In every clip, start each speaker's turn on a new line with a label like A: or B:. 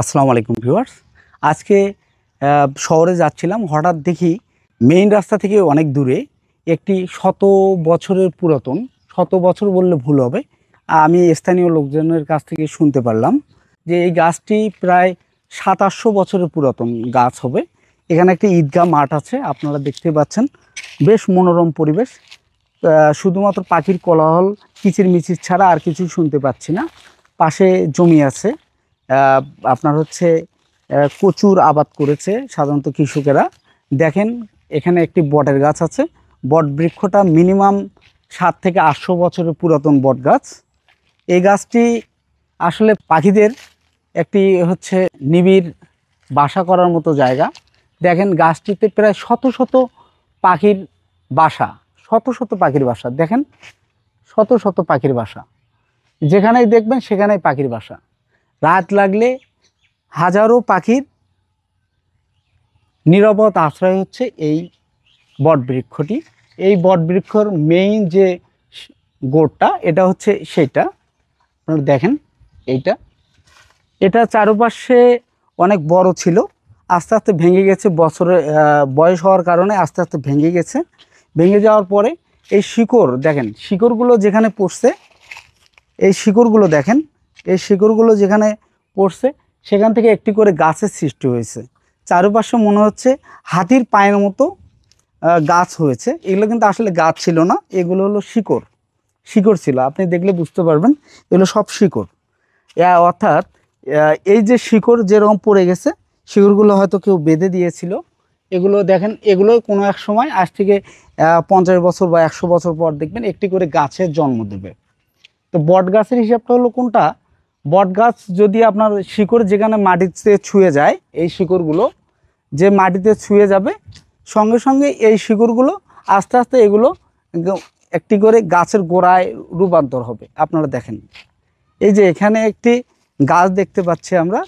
A: আসসালামু আলাইকুম ভিউয়ার্স। আজকে শহরে যাচ্ছিলাম, হঠাৎ দেখি মেইন রাস্তা থেকে অনেক দূরে একটি শত বছরের পুরাতন, শত বছর বললে ভুল হবে, আমি স্থানীয় লোকজনের কাছ থেকে শুনতে পারলাম যে এই গাছটি প্রায় ৭০০ বছরের পুরাতন গাছ হবে। এখানে একটি ঈদগাহ মাঠ আছে, আপনারা দেখতে পাচ্ছেন, বেশ মনোরম পরিবেশ। শুধুমাত্র পাখির কোলাহল কিচিরমিচির ছাড়া আর কিছু শুনতে পাচ্ছি না। পাশে জমি আছে, আপনার হচ্ছে কচুর আবাদ করেছে সাধারণত কৃষকেরা। দেখেন এখানে একটি বটের গাছ আছে, বট বৃক্ষটা মিনিমাম ৭ থেকে ৮০০ বছরের পুরাতন বট গাছ। এই গাছটি আসলে পাখিদের একটি হচ্ছে নিবিড় বাসা করার মতো জায়গা। দেখেন গাছটিতে প্রায় শত শত পাখির বাসা, শত শত পাখির বাসা, দেখেন শত শত পাখির বাসা, যেখানেই দেখবেন সেখানেই পাখির বাসা। রাত লাগলে হাজারো পাখির নিরাপদ আশ্রয় হচ্ছে এই বটবৃক্ষটি। এই বটবৃক্ষর মেইন যে গোড়টা, এটা হচ্ছে সেইটা, আপনারা দেখেন এইটা, এটা চারপাশে অনেক বড় ছিল, আস্তে আস্তে ভেঙে গেছে, বছরে বয়স হওয়ার কারণে আস্তে আস্তে ভেঙে গেছে। ভেঙে যাওয়ার পরে এই শিকড় দেখেন, শিকড়গুলো যেখানে পড়ছে, এই শিকড়গুলো দেখেন, এই শিকড়গুলো যেখানে পড়ছে সেখান থেকে একটি করে গাছের সৃষ্টি হয়েছে। চারপাশে মনে হচ্ছে হাতির পায়ের মতো গাছ হয়েছে। এগুলো কিন্তু আসলে গাছ ছিল না, এগুলো হলো শিকড়, শিকড় ছিল, আপনি দেখলে বুঝতে পারবেন এগুলো সব শিকড়। অর্থাৎ এই যে শিকড় যেরকম পড়ে গেছে, শিকড়গুলো হয়তো কেউ বেঁধে দিয়েছিল। এগুলো দেখেন, এগুলো কোনো এক সময় আজ থেকে 50 বছর বা 100 বছর পর দেখবেন একটি করে গাছের জন্ম দেবে। তো বট গাছের হিসাবটা হলো কোনটা, বট গাছ যদি আপনার শিকড় যেখানে মাটিতে ছুঁয়ে যায়, এই শিকড়গুলো যে মাটিতে ছুঁয়ে যাবে, সঙ্গে সঙ্গে এই শিকড়গুলো আস্তে আস্তে এগুলো একটি করে গাছের গোড়ায় রূপান্তর হবে। আপনারা দেখেন এই যে এখানে একটি গাছ দেখতে পাচ্ছি আমরা,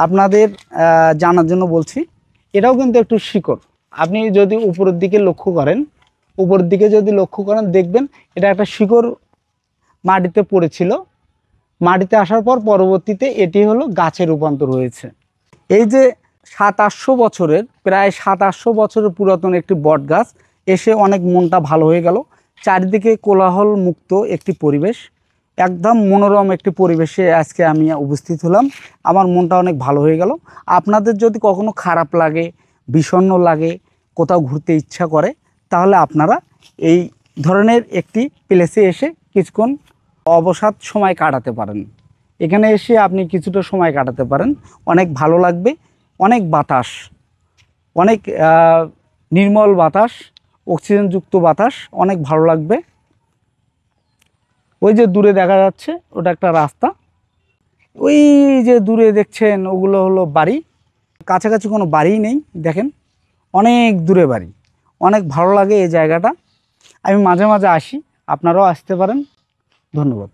A: আপনাদের জানার জন্য বলছি, এটাও কিন্তু একটু শিকড়। আপনি যদি উপরের দিকে লক্ষ্য করেন, উপরের দিকে যদি লক্ষ্য করেন দেখবেন এটা একটা শিকড় মাটিতে পড়েছিল, মাটিতে আসার পর পরবর্তীতে এটি হলো গাছে রূপান্তর হয়েছে। এই যে ৭০০ বছরের, প্রায় ৭০০ বছরের পুরাতন একটি বট গাছ এসে অনেক মনটা ভালো হয়ে গেল। চারিদিকে কোলাহল মুক্ত একটি পরিবেশ, একদম মনোরম একটি পরিবেশে আজকে আমি উপস্থিত হলাম, আমার মনটা অনেক ভালো হয়ে গেল। আপনাদের যদি কখনো খারাপ লাগে, বিষণ্ণ লাগে, কোথাও ঘুরতে ইচ্ছা করে, তাহলে আপনারা এই ধরনের একটি প্লেসে এসে কিছুক্ষণ অবসাদ সময় কাটাতে পারেন। এখানে এসে আপনি কিছুটা সময় কাটাতে পারেন, অনেক ভালো লাগবে। অনেক বাতাস, অনেক নির্মল বাতাস, অক্সিজেনযুক্ত বাতাস, অনেক ভালো লাগবে। ওই যে দূরে দেখা যাচ্ছে ওটা একটা রাস্তা, ওই যে দূরে দেখছেন ওগুলো হলো বাড়ি, কাছাকাছি কোনো বাড়িই নেই, দেখেন অনেক দূরে বাড়ি। অনেক ভালো লাগে এই জায়গাটা, আমি মাঝে মাঝে আসি, আপনারাও আসতে পারেন। ধন্যবাদ।